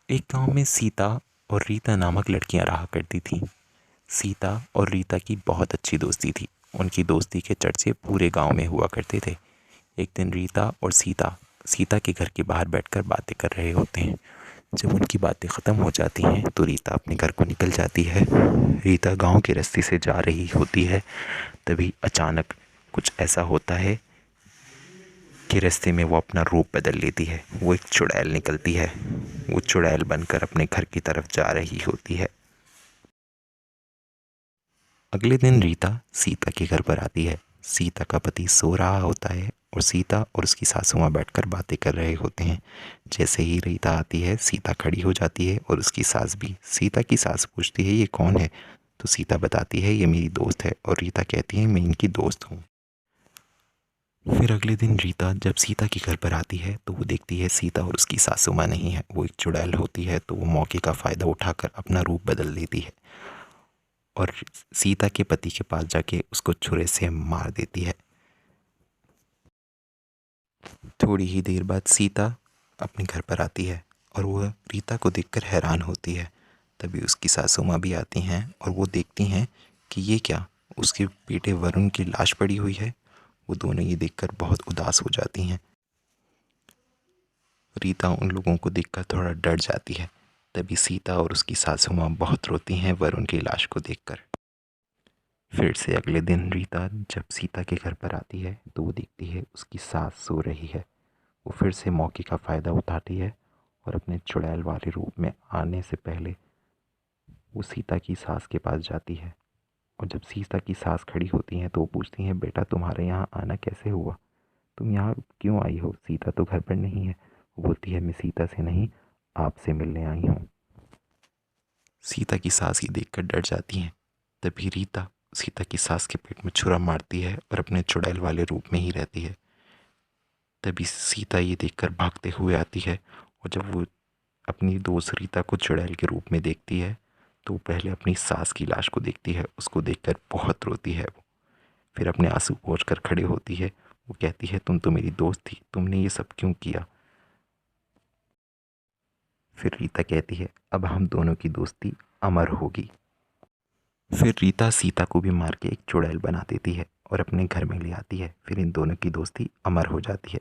एक गांव में सीता और रीता नामक लड़कियां रहा करती थीं। सीता और रीता की बहुत अच्छी दोस्ती थी। उनकी दोस्ती के चर्चे पूरे गांव में हुआ करते थे। एक दिन रीता और सीता सीता के घर के बाहर बैठकर बातें कर रहे होते हैं। जब उनकी बातें ख़त्म हो जाती हैं तो रीता अपने घर को निकल जाती है। रीता गांव के रास्ते से जा रही होती है। तभी अचानक कुछ ऐसा होता है कि रास्ते में वो अपना रूप बदल लेती है। वो एक चुड़ैल निकलती है। वो चुड़ैल बनकर अपने घर की तरफ जा रही होती है। अगले दिन रीता सीता के घर पर आती है। सीता का पति सो रहा होता है और सीता और उसकी सासू माँ बैठकर बातें कर रहे होते हैं। जैसे ही रीता आती है सीता खड़ी हो जाती है और उसकी सास भी। सीता की सास पूछती है ये कौन है, तो सीता बताती है ये मेरी दोस्त है, और रीता कहती है मैं इनकी दोस्त हूँ। फिर अगले दिन रीता जब सीता के घर पर आती है तो वो देखती है सीता और उसकी सासू माँ नहीं है, वो एक चुड़ैल होती है। तो वो मौके का फ़ायदा उठाकर अपना रूप बदल लेती है और सीता के पति के पास जाके उसको छुरे से मार देती है। थोड़ी ही देर बाद सीता अपने घर पर आती है और वह रीता को देखकर हैरान होती है। तभी उसकी सासू माँ भी आती हैं और वो देखती हैं कि ये क्या, उसके बेटे वरुण की लाश पड़ी हुई है। वो दोनों ये देखकर बहुत उदास हो जाती हैं। रीता उन लोगों को देखकर थोड़ा डर जाती है। तभी सीता और उसकी सासू माँ बहुत रोती हैं वरुण की लाश को देखकर। फिर से अगले दिन रीता जब सीता के घर पर आती है तो वो देखती है उसकी सास सो रही है। वो फिर से मौके का फ़ायदा उठाती है और अपने चुड़ैल वाले रूप में आने से पहले वो सीता की सास के पास जाती है। और जब सीता की सास खड़ी होती हैं तो वो पूछती हैं बेटा तुम्हारे यहाँ आना कैसे हुआ, तुम यहाँ क्यों आई हो, सीता तो घर पर नहीं है। वो बोलती है मैं सीता से नहीं आपसे मिलने आई हूँ। सीता की सास ये देखकर डर जाती हैं। तभी रीता सीता की सास के पेट में छुरा मारती है और अपने चुड़ैल वाले रूप में ही रहती है। तभी सीता ये देखकर भागते हुए आती है और जब वो अपनी दोस्त रीता को चुड़ैल के रूप में देखती है तो वो पहले अपनी सास की लाश को देखती है। उसको देखकर बहुत रोती है वो। फिर अपने आंसू पोंछ कर खड़े होती है। वो कहती है तुम तो मेरी दोस्त थी, तुमने ये सब क्यों किया। फिर रीता कहती है अब हम दोनों की दोस्ती अमर होगी। फिर रीता सीता को भी मार के एक चुड़ैल बना देती है और अपने घर में ले आती है। फिर इन दोनों की दोस्ती अमर हो जाती है।